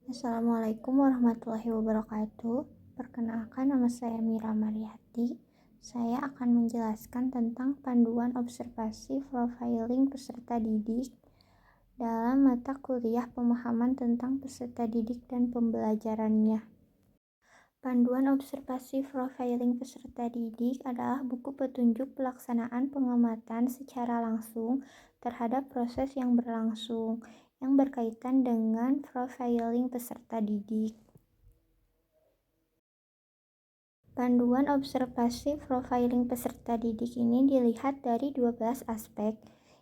Assalamualaikum warahmatullahi wabarakatuh. Perkenalkan, nama saya Mira Mariati. Saya akan menjelaskan tentang panduan observasi profiling peserta didik dalam mata kuliah pemahaman tentang peserta didik dan pembelajarannya. Panduan observasi profiling peserta didik adalah buku petunjuk pelaksanaan pengamatan secara langsung terhadap proses yang berlangsung yang berkaitan dengan profiling peserta didik. Panduan observasi profiling peserta didik ini dilihat dari 12 aspek.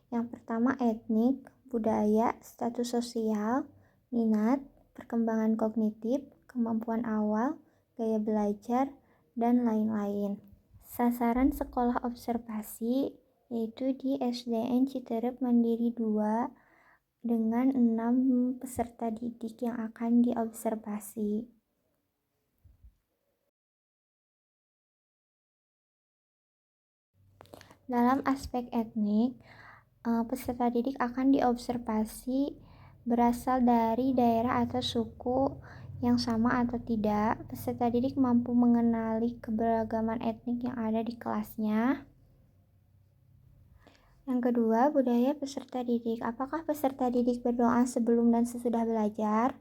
Yang pertama etnik, budaya, status sosial, minat, perkembangan kognitif, kemampuan awal, gaya belajar, dan lain-lain. Sasaran sekolah observasi yaitu di SDN Citerep Mandiri 2 dengan 6 peserta didik yang akan diobservasi. Dalam aspek etnik, peserta didik akan diobservasi berasal dari daerah atau suku yang sama atau tidak. Peserta didik mampu mengenali keberagaman etnik yang ada di kelasnya. Yang kedua, budaya peserta didik. Apakah peserta didik berdoa sebelum dan sesudah belajar?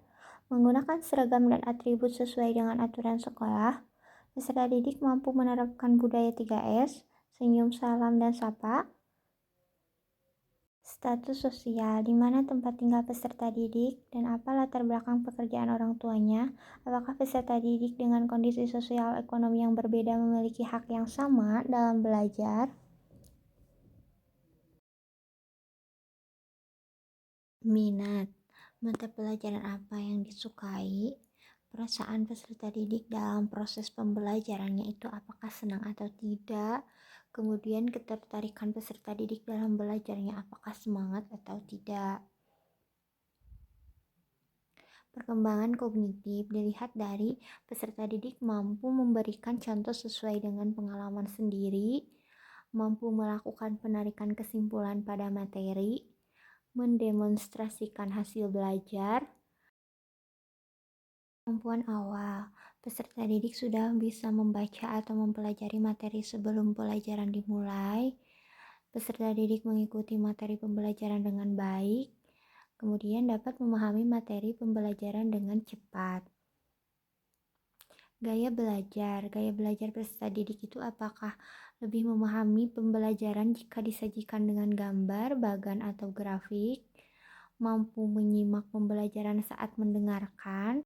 Menggunakan seragam dan atribut sesuai dengan aturan sekolah? Peserta didik mampu menerapkan budaya 3S, senyum, salam, dan sapa? Status sosial, di mana tempat tinggal peserta didik dan apa latar belakang pekerjaan orang tuanya? Apakah peserta didik dengan kondisi sosial ekonomi yang berbeda memiliki hak yang sama dalam belajar? Minat, mata pelajaran apa yang disukai? Perasaan peserta didik dalam proses pembelajarannya itu apakah senang atau tidak? Kemudian ketertarikan peserta didik dalam belajarnya apakah semangat atau tidak? Perkembangan kognitif dilihat dari peserta didik mampu memberikan contoh sesuai dengan pengalaman sendiri, mampu melakukan penarikan kesimpulan pada materi, mendemonstrasikan hasil belajar. Kemampuan awal, peserta didik sudah bisa membaca atau mempelajari materi sebelum pelajaran dimulai. Peserta didik mengikuti materi pembelajaran dengan baik, kemudian dapat memahami materi pembelajaran dengan cepat. Gaya belajar peserta didik itu apakah lebih memahami pembelajaran jika disajikan dengan gambar, bagan, atau grafik, mampu menyimak pembelajaran saat mendengarkan.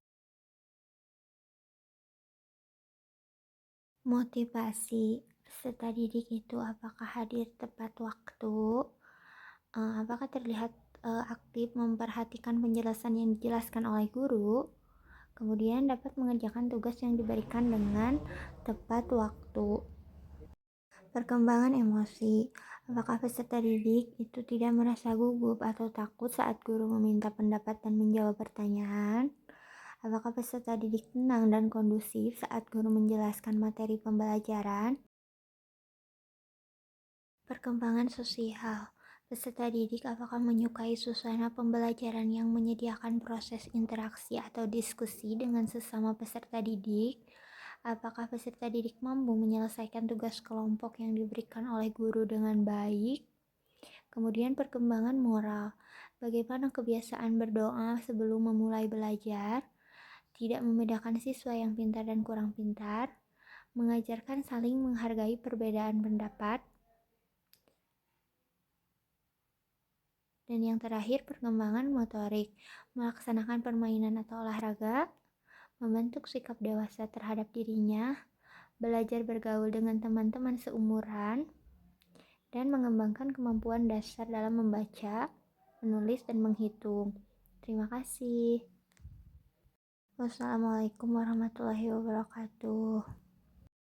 Motivasi peserta didik itu apakah hadir tepat waktu, apakah terlihat aktif memperhatikan penjelasan yang dijelaskan oleh guru, kemudian dapat mengerjakan tugas yang diberikan dengan tepat waktu. Perkembangan emosi, apakah peserta didik itu tidak merasa gugup atau takut saat guru meminta pendapat dan menjawab pertanyaan? Apakah peserta didik tenang dan kondusif saat guru menjelaskan materi pembelajaran? Perkembangan sosial, peserta didik apakah menyukai suasana pembelajaran yang menyediakan proses interaksi atau diskusi dengan sesama peserta didik? Apakah peserta didik mampu menyelesaikan tugas kelompok yang diberikan oleh guru dengan baik? Kemudian perkembangan moral, bagaimana kebiasaan berdoa sebelum memulai belajar? Tidak membedakan siswa yang pintar dan kurang pintar, mengajarkan saling menghargai perbedaan pendapat. Dan yang terakhir, perkembangan motorik, melaksanakan permainan atau olahraga, membentuk sikap dewasa terhadap dirinya, belajar bergaul dengan teman-teman seumuran, dan mengembangkan kemampuan dasar dalam membaca, menulis, dan menghitung. Terima kasih. Wassalamualaikum warahmatullahi wabarakatuh.